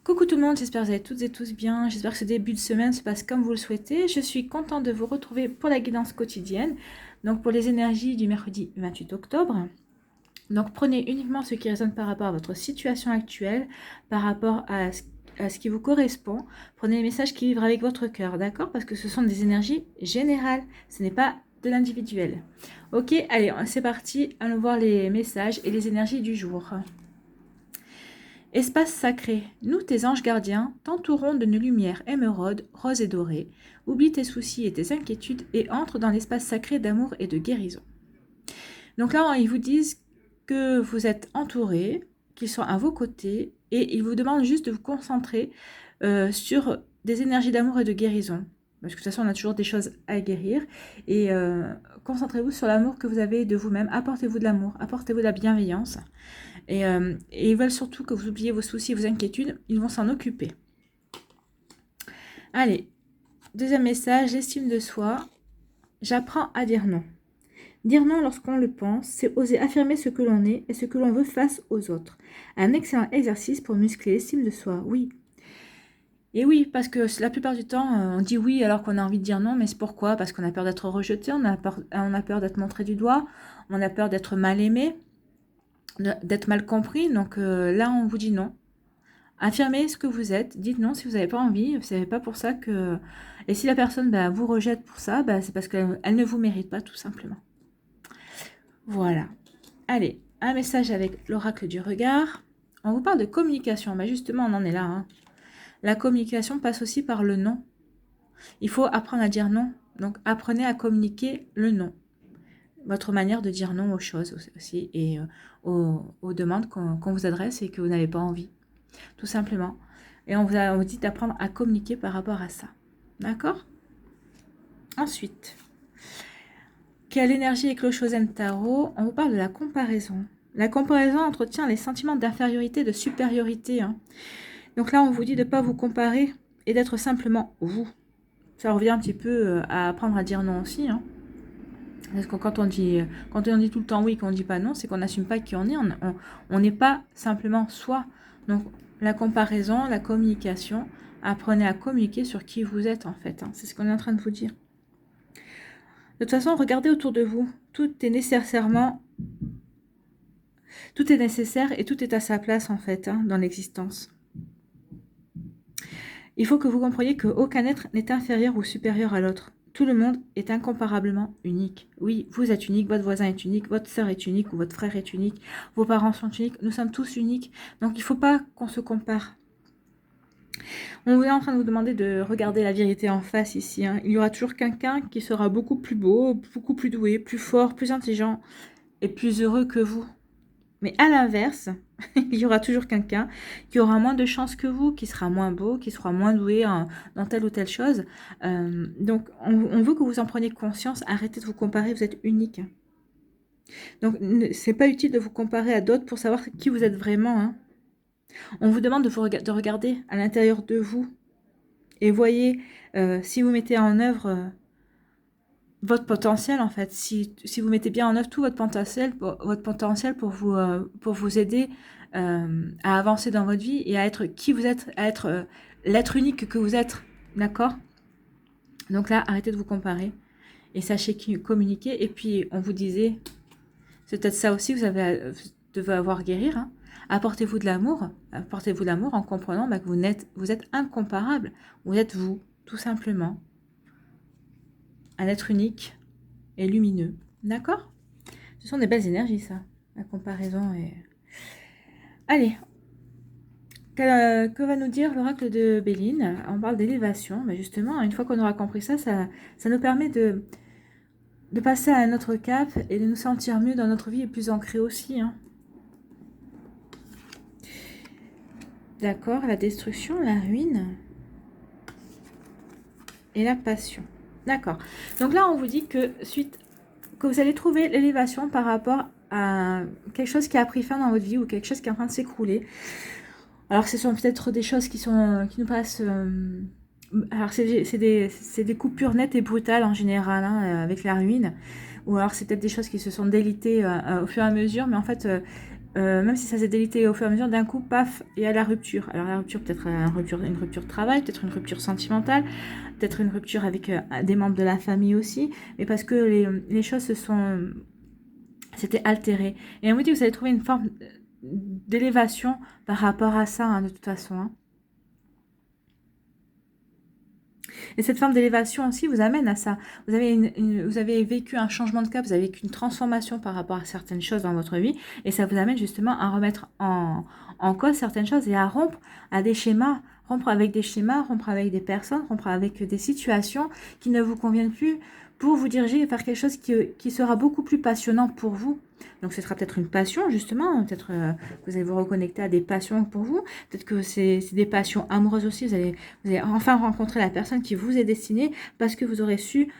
Coucou tout le monde, j'espère que vous allez toutes et tous bien. J'espère que ce début de semaine se passe comme vous le souhaitez. Je suis contente de vous retrouver pour la guidance quotidienne. Donc pour les énergies du mercredi 28 octobre. Donc prenez uniquement ce qui résonne par rapport à votre situation actuelle, par rapport à ce qui vous correspond. Prenez les messages qui vibrent avec votre cœur, d'accord? Parce que ce sont des énergies générales, ce n'est pas de l'individuel. Ok, allez, c'est parti. Allons voir les messages et les énergies du jour. Espace sacré, nous tes anges gardiens t'entourons d'une lumière émeraude, rose et dorée. Oublie tes soucis et tes inquiétudes et entre dans l'espace sacré d'amour et de guérison. Donc là, ils vous disent que vous êtes entourés, qu'ils sont à vos côtés et ils vous demandent juste de vous concentrer sur des énergies d'amour et de guérison. Parce que de toute façon, on a toujours des choses à guérir. Et concentrez-vous sur l'amour que vous avez de vous-même. Apportez-vous de l'amour, apportez-vous de la bienveillance. Et ils veulent surtout que vous oubliez vos soucis, vos inquiétudes. Ils vont s'en occuper. Allez, deuxième message, l'estime de soi. J'apprends à dire non. Dire non lorsqu'on le pense, c'est oser affirmer ce que l'on est et ce que l'on veut face aux autres. Un excellent exercice pour muscler l'estime de soi, oui. Et oui, parce que la plupart du temps, on dit oui alors qu'on a envie de dire non, mais c'est pourquoi? Parce qu'on a peur d'être rejeté, on a peur d'être montré du doigt, on a peur d'être mal aimé, d'être mal compris. Donc là, on vous dit non. Affirmez ce que vous êtes, dites non si vous n'avez pas envie, c'est pas pour ça que... Et si la personne vous rejette pour ça, c'est parce qu'elle ne vous mérite pas tout simplement. Voilà. Allez, un message avec l'oracle du regard. On vous parle de communication, justement on en est là. Hein. La communication passe aussi par le non. Il faut apprendre à dire non, donc apprenez à communiquer le non. Votre manière de dire non aux choses aussi et aux demandes qu'on vous adresse et que vous n'avez pas envie. Tout simplement. Et on vous dit d'apprendre à communiquer par rapport à ça. D'accord? Ensuite, quelle énergie avec le Shozen Tarot? On vous parle de la comparaison. La comparaison entretient les sentiments d'infériorité, de supériorité. Hein. Donc là, on vous dit de ne pas vous comparer et d'être simplement vous. Ça revient un petit peu à apprendre à dire non aussi. Hein. Parce que quand on dit tout le temps oui, qu'on ne dit pas non, c'est qu'on n'assume pas qui on est. On n'est pas simplement soi. Donc la comparaison, la communication, apprenez à communiquer sur qui vous êtes en fait. Hein. C'est ce qu'on est en train de vous dire. De toute façon, regardez autour de vous. Tout est nécessaire et tout est à sa place en fait dans l'existence. Il faut que vous compreniez qu'aucun être n'est inférieur ou supérieur à l'autre. Tout le monde est incomparablement unique. Oui, vous êtes unique, votre voisin est unique, votre sœur est unique ou votre frère est unique, vos parents sont uniques, nous sommes tous uniques. Donc il ne faut pas qu'on se compare. On est en train de vous demander de regarder la vérité en face ici. Hein. Il y aura toujours quelqu'un qui sera beaucoup plus beau, beaucoup plus doué, plus fort, plus intelligent et plus heureux que vous. Mais à l'inverse, il y aura toujours quelqu'un qui aura moins de chance que vous, qui sera moins beau, qui sera moins doué dans telle ou telle chose. Donc, on veut que vous en preniez conscience. Arrêtez de vous comparer, vous êtes unique. Donc, c'est pas utile de vous comparer à d'autres pour savoir qui vous êtes vraiment. Hein. On vous demande de regarder à l'intérieur de vous. Et voyez, si vous mettez en œuvre... votre potentiel en fait, si vous mettez bien en œuvre tout votre potentiel pour vous aider à avancer dans votre vie et à être qui vous êtes, à être l'être unique que vous êtes, d'accord? Donc là, arrêtez de vous comparer et sachez communiquer. Et puis, on vous disait, c'est peut-être ça aussi que vous devez avoir guérir, hein. Apportez-vous de l'amour en comprenant que vous êtes incomparable, vous êtes vous, tout simplement. Un être unique et lumineux. D'accord? Ce sont des belles énergies, ça. La comparaison est... Allez. Que va nous dire l'oracle de Béline? On parle d'élévation. Mais justement, une fois qu'on aura compris ça, ça nous permet de passer à un autre cap et de nous sentir mieux dans notre vie et plus ancré aussi. Hein. D'accord? La destruction, la ruine et la passion. D'accord. Donc là, on vous dit que vous allez trouver l'élévation par rapport à quelque chose qui a pris fin dans votre vie ou quelque chose qui est en train de s'écrouler. Alors, ce sont peut-être des choses qui nous passent... alors, c'est des coupures nettes et brutales en général, hein, avec la ruine. Ou alors, c'est peut-être des choses qui se sont délitées au fur et à mesure. Mais en fait, même si ça s'est délité au fur et à mesure, d'un coup, paf, il y a la rupture. Alors la rupture, peut-être une rupture de travail, peut-être une rupture sentimentale, peut-être une rupture avec des membres de la famille aussi, mais parce que les choses s'étaient altérées. Et on vous dit que vous allez trouver une forme d'élévation par rapport à ça, hein, de toute façon. Hein. Et cette forme d'élévation aussi vous amène à ça. Vous avez vécu un changement de cap, vous avez vécu une transformation par rapport à certaines choses dans votre vie, et ça vous amène justement à remettre en cause certaines choses et à rompre à des schémas, rompre avec des schémas, rompre avec des personnes, rompre avec des situations qui ne vous conviennent plus, pour vous diriger vers quelque chose qui sera beaucoup plus passionnant pour vous. Donc ce sera peut-être une passion justement, peut-être que vous allez vous reconnecter à des passions pour vous, peut-être que c'est des passions amoureuses aussi, vous allez enfin rencontrer la personne qui vous est destinée parce que vous aurez su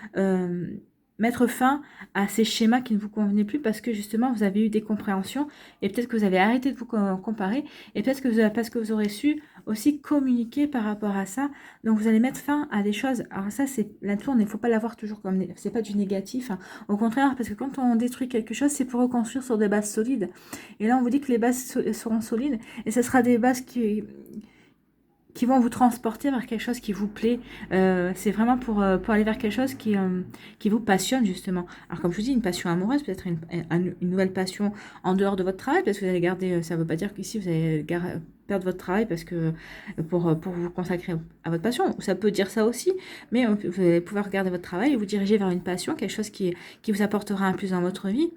mettre fin à ces schémas qui ne vous convenaient plus parce que justement vous avez eu des compréhensions et peut-être que vous avez arrêté de vous comparer et peut-être que parce que vous aurez su aussi communiquer par rapport à ça. Donc vous allez mettre fin à des choses. Alors ça, c'est la tour, il ne faut pas l'avoir toujours comme... C'est pas du négatif, hein. Au contraire, parce que quand on détruit quelque chose, c'est pour reconstruire sur des bases solides. Et là, on vous dit que les bases seront solides et ce sera des bases qui vont vous transporter vers quelque chose qui vous plaît. C'est vraiment pour aller vers quelque chose qui vous passionne, justement. Alors, comme je vous dis, une passion amoureuse, peut-être une nouvelle passion en dehors de votre travail, parce que vous allez garder, ça ne veut pas dire qu'ici, vous allez perdre votre travail parce que pour vous consacrer à votre passion. Ça peut dire ça aussi, mais vous allez pouvoir garder votre travail et vous diriger vers une passion, quelque chose qui vous apportera un plus dans votre vie.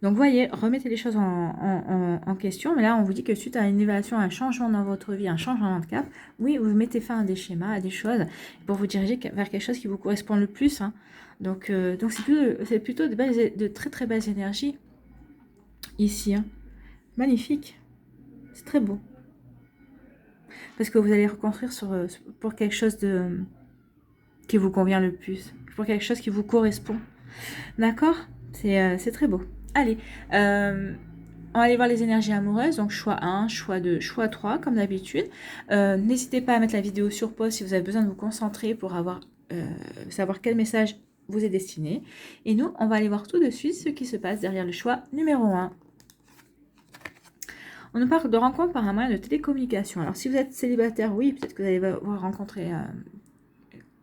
Donc, voyez, remettez les choses en question. Mais là, on vous dit que suite à une évaluation, un changement dans votre vie, un changement de cap, oui, vous mettez fin à des schémas, à des choses, pour vous diriger vers quelque chose qui vous correspond le plus. Hein. Donc c'est plutôt de très très belles énergies ici. Hein. Magnifique. C'est très beau. Parce que vous allez reconstruire pour quelque chose qui vous convient le plus, pour quelque chose qui vous correspond. D'accord ? C'est très beau. Allez, on va aller voir les énergies amoureuses. Donc, choix 1, choix 2, choix 3, comme d'habitude. N'hésitez pas à mettre la vidéo sur pause si vous avez besoin de vous concentrer pour savoir quel message vous est destiné. Et nous, on va aller voir tout de suite ce qui se passe derrière le choix numéro 1. On nous parle de rencontre par un moyen de télécommunication. Alors, si vous êtes célibataire, oui, peut-être que vous allez rencontrer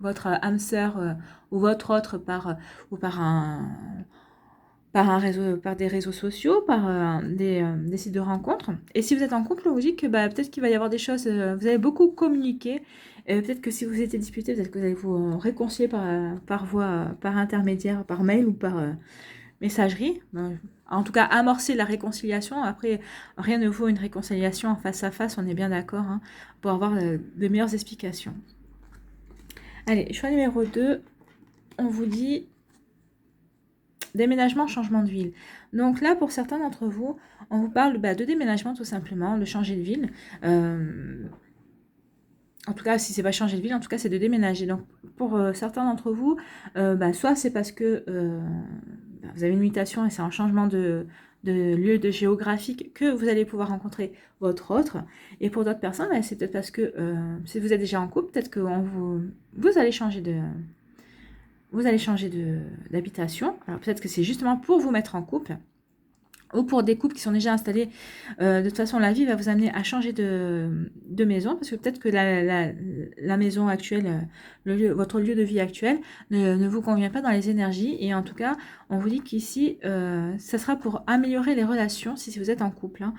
votre âme sœur ou votre autre par un réseau, par des réseaux sociaux, par des sites de rencontres. Et si vous êtes en couple, on vous dit que peut-être qu'il va y avoir des choses, vous allez beaucoup communiquer. Peut-être que si vous étiez disputé, peut-être que vous allez vous réconcilier par voie, par intermédiaire, par mail ou par messagerie. En tout cas, amorcer la réconciliation. Après, rien ne vaut une réconciliation en face à face, on est bien d'accord, hein, pour avoir de meilleures explications. Allez, choix numéro 2, on vous dit déménagement, changement de ville. Donc là, pour certains d'entre vous, on vous parle de déménagement tout simplement, de changer de ville. En tout cas, si c'est pas changer de ville, en tout cas, c'est de déménager. Donc, pour certains d'entre vous, soit c'est parce que vous avez une mutation et c'est un changement de lieu de géographique que vous allez pouvoir rencontrer votre autre. Et pour d'autres personnes, c'est peut-être parce que si vous êtes déjà en couple, peut-être que vous allez changer d'habitation. Alors peut-être que c'est justement pour vous mettre en couple ou pour des couples qui sont déjà installés. De toute façon, la vie va vous amener à changer de maison parce que peut-être que la maison actuelle, votre lieu de vie actuel ne vous convient pas dans les énergies. Et en tout cas, on vous dit qu'ici, ça sera pour améliorer les relations si vous êtes en couple. Hein.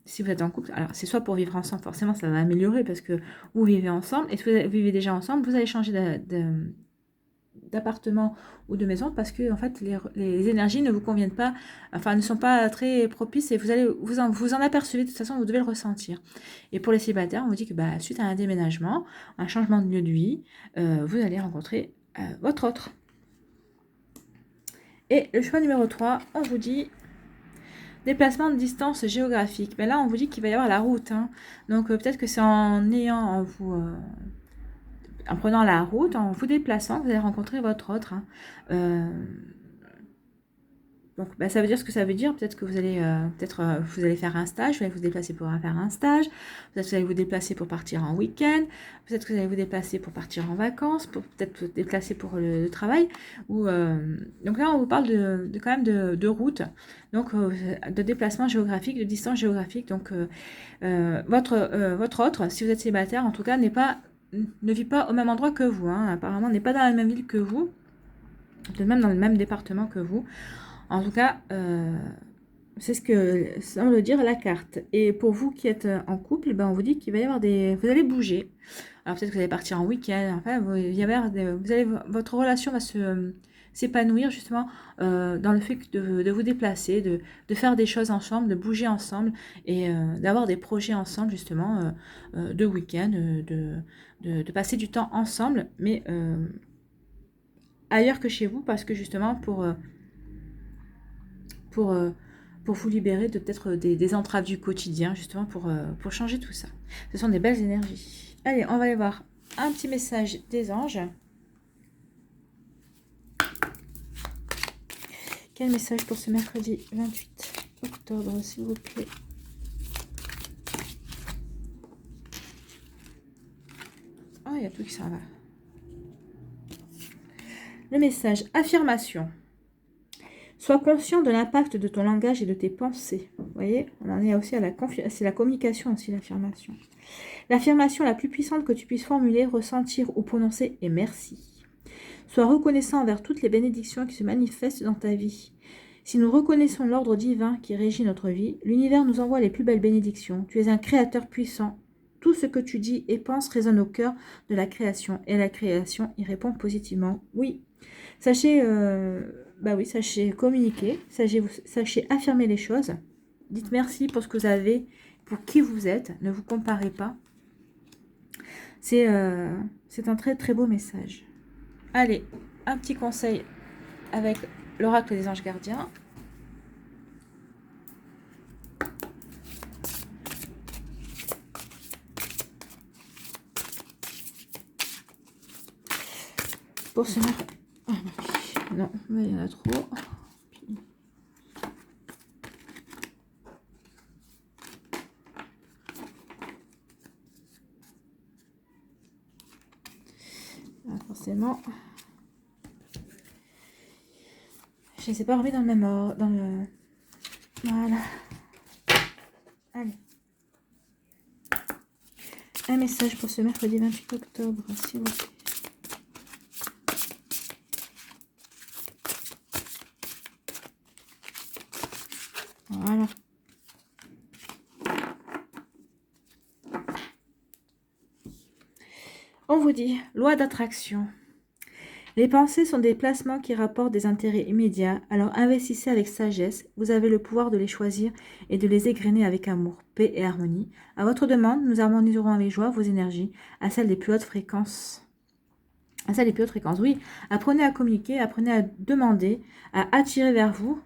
Si vous êtes en couple, alors c'est soit pour vivre ensemble, forcément ça va améliorer parce que vous vivez ensemble. Et si vous vivez déjà ensemble, vous allez changer d'appartement ou de maison parce que en fait les énergies ne vous conviennent pas, enfin ne sont pas très propices et vous en apercevez, de toute façon vous devez le ressentir. Et pour les célibataires, on vous dit que suite à un déménagement, un changement de lieu de vie, vous allez rencontrer votre autre. Et le choix numéro 3, on vous dit déplacement de distance géographique. Mais là on vous dit qu'il va y avoir la route, hein. Donc peut-être que c'est en prenant la route, en vous déplaçant, vous allez rencontrer votre autre. Hein. Donc, bah, ça veut dire ce que ça veut dire. Peut-être que vous allez, vous allez faire un stage, vous allez vous déplacer pour faire un stage. Peut-être que vous allez vous déplacer pour partir en week-end. Peut-être que vous allez vous déplacer pour partir en vacances, pour peut-être vous déplacer pour le travail. Ou, donc là, on vous parle quand même de route, donc de déplacement géographique, de distance géographique. Donc, votre autre, si vous êtes célibataire, en tout cas, ne vit pas au même endroit que vous. Hein. Apparemment, n'est pas dans la même ville que vous, peut-être même dans le même département que vous. En tout cas, c'est ce que semble dire la carte. Et pour vous qui êtes en couple, ben on vous dit qu'il va y avoir vous allez bouger. Alors peut-être que vous allez partir en week-end. Enfin, votre relation va s'épanouir justement dans le fait de vous déplacer, de faire des choses ensemble, de bouger ensemble et d'avoir des projets ensemble justement de week-end, de passer du temps ensemble, mais ailleurs que chez vous, parce que justement pour vous libérer de peut-être des entraves du quotidien, justement pour changer tout ça. Ce sont des belles énergies. Allez, on va aller voir un petit message des anges. Quel message pour ce mercredi 28 octobre, s'il vous plaît? Oh, il y a tout qui s'en va. Le message, affirmation. Sois conscient de l'impact de ton langage et de tes pensées. Vous voyez, on en est aussi à c'est la communication aussi, l'affirmation. L'affirmation la plus puissante que tu puisses formuler, ressentir ou prononcer est merci. Sois reconnaissant envers toutes les bénédictions qui se manifestent dans ta vie. Si nous reconnaissons l'ordre divin qui régit notre vie, l'univers nous envoie les plus belles bénédictions. Tu es un créateur puissant. Tout ce que tu dis et penses résonne au cœur de la création et la création y répond positivement. Oui, sachez communiquer, sachez affirmer les choses. Dites merci pour ce que vous avez, pour qui vous êtes. Ne vous comparez pas. C'est un très très beau message. Allez, un petit conseil avec l'oracle des anges gardiens. Pour ce mercredi. Non, mais il y en a trop. Forcément, je ne les ai pas remis dans le même ordre. Voilà. Allez. Un message pour ce mercredi 28 octobre, s'il vous plaît. Voilà. On vous dit, loi d'attraction. Les pensées sont des placements qui rapportent des intérêts immédiats, alors investissez avec sagesse, vous avez le pouvoir de les choisir et de les égrener avec amour, paix et harmonie. À votre demande, nous harmoniserons avec joie vos énergies à celles des plus hautes fréquences. Oui, apprenez à communiquer, apprenez à demander, à attirer vers vous.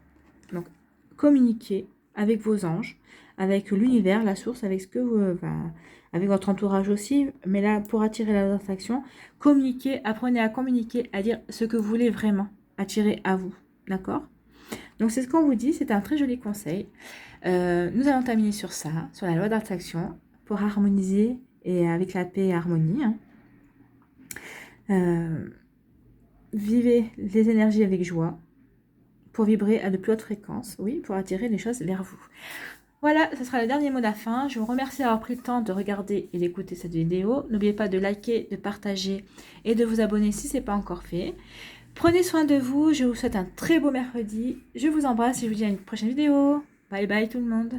Donc, communiquez avec vos anges, avec l'univers, la source, avec ce que vous... avec votre entourage aussi, mais là, pour attirer la attraction, communiquez, apprenez à communiquer, à dire ce que vous voulez vraiment attirer à vous, d'accord? Donc, c'est ce qu'on vous dit, c'est un très joli conseil. Nous allons terminer sur ça, sur la loi d'attraction, pour harmoniser et avec la paix et harmonie. Vivez les énergies avec joie, pour vibrer à de plus hautes fréquences, oui, pour attirer les choses vers vous. Voilà, ce sera le dernier mot de la fin. Je vous remercie d'avoir pris le temps de regarder et d'écouter cette vidéo. N'oubliez pas de liker, de partager et de vous abonner si ce n'est pas encore fait. Prenez soin de vous. Je vous souhaite un très beau mercredi. Je vous embrasse et je vous dis à une prochaine vidéo. Bye bye tout le monde.